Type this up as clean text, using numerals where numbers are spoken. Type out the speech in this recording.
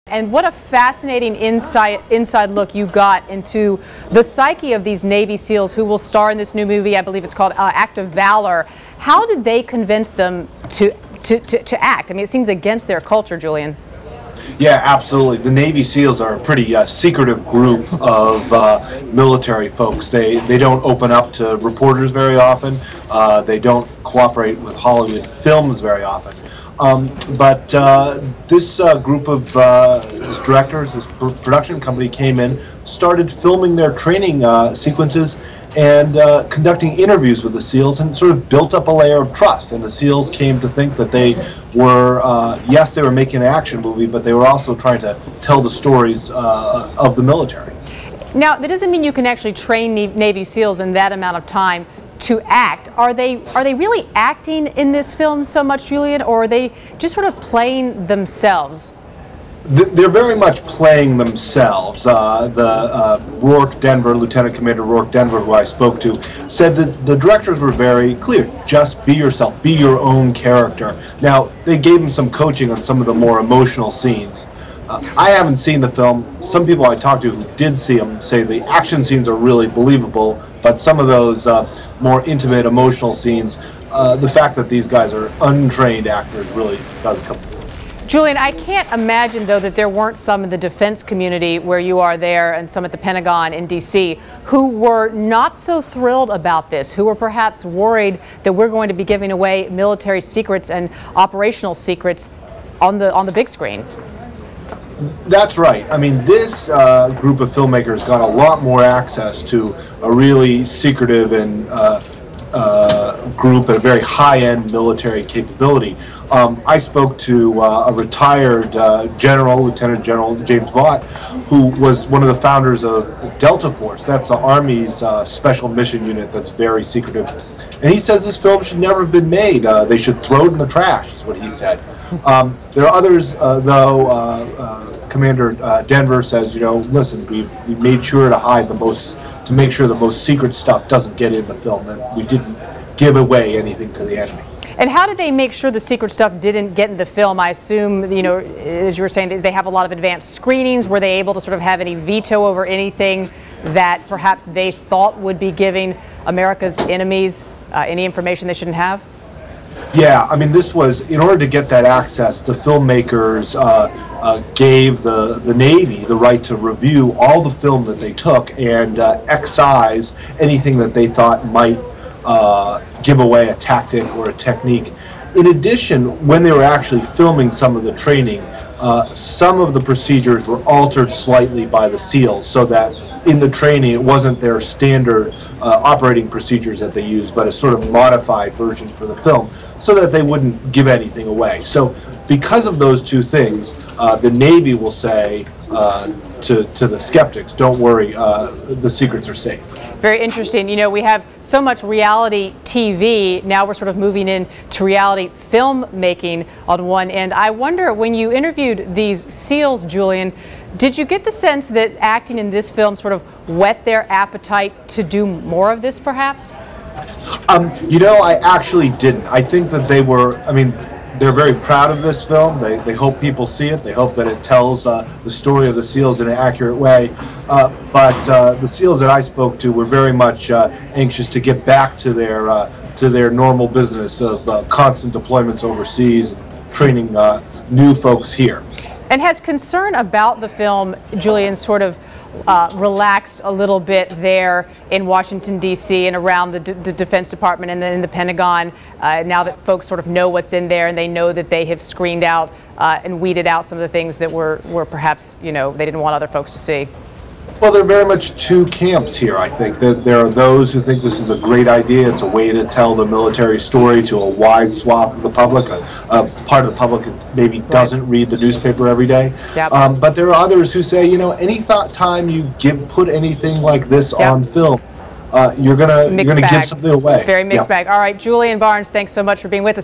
And what a fascinating inside look you got into the psyche of these Navy SEALs who will star in this new movie. I believe it's called Act of Valor. How did they convince them to act? I mean, it seems against their culture, Julian. Yeah, absolutely. The Navy SEALs are a pretty secretive group of military folks. They don't open up to reporters very often. They don't cooperate with Hollywood films very often. But this group of this directors, this production company came in, started filming their training sequences and conducting interviews with the SEALs, and sort of built up a layer of trust. And the SEALs came to think that they were, yes, they were making an action movie, but they were also trying to tell the stories of the military. Now, that doesn't mean you can actually train Navy SEALs in that amount of time to act. Are they really acting in this film so much, Julian, or are they just sort of playing themselves? They're very much playing themselves. Rourke Denver, Lieutenant Commander Rourke Denver, who I spoke to, said that the directors were very clear. Just be yourself, be your own character. Now, they gave him some coaching on some of the more emotional scenes. I haven't seen the film. Some people I talked to who did see them say the action scenes are really believable, but some of those more intimate, emotional scenes, the fact that these guys are untrained actors really does come through. Julian, I can't imagine, though, that there weren't some in the defense community where you are there and some at the Pentagon in D.C. who were not so thrilled about this, who were perhaps worried that we're going to be giving away military secrets and operational secrets on the big screen. That's right. I mean, this group of filmmakers got a lot more access to a really secretive and group at a very high-end military capability. I spoke to a retired general, Lieutenant General James Vaught, who was one of the founders of Delta Force. That's the Army's special mission unit that's very secretive. And he says this film should never have been made. They should throw it in the trash, is what he said. There are others, though. Commander Denver says, you know, listen, we made sure to hide to make sure the most secret stuff doesn't get in the film, and we didn't give away anything to the enemy. And how did they make sure the secret stuff didn't get in the film? I assume, you know, as you were saying, they have a lot of advanced screenings. Were they able to sort of have any veto over anything that perhaps they thought would be giving America's enemies any information they shouldn't have? Yeah, I mean, this was, in order to get that access, the filmmakers gave the Navy the right to review all the film that they took and excise anything that they thought might give away a tactic or a technique. In addition, when they were actually filming some of the training, some of the procedures were altered slightly by the SEALs, so that in the training it wasn't their standard operating procedures that they used, but a sort of modified version for the film, so that they wouldn't give anything away. So because of those two things, the Navy will say to the skeptics, don't worry, the secrets are safe. Very interesting. You know, we have so much reality TV. Now we're sort of moving into reality filmmaking on one end. I wonder, when you interviewed these SEALs, Julian, did you get the sense that acting in this film sort of whet their appetite to do more of this, perhaps? You know, I actually didn't. I think that they were, I mean, they're very proud of this film. They hope people see it. They hope that it tells the story of the SEALs in an accurate way. But the SEALs that I spoke to were very much anxious to get back to their normal business of constant deployments overseas and training new folks here. And has concern about the film, Julian, sort of relaxed a little bit there in Washington, D.C. and around the Defense Department and then in the Pentagon, now that folks sort of know what's in there and they know that they have screened out and weeded out some of the things that were perhaps, you know, they didn't want other folks to see? Well, there are very much two camps here, I think. There are those who think this is a great idea. It's a way to tell the military story to a wide swath of the public, a part of the public that maybe doesn't read the newspaper every day. Yep. But there are others who say, you know, any time you put anything like this on film, you're gonna give something away. Very mixed bag. All right, Julian Barnes, thanks so much for being with us.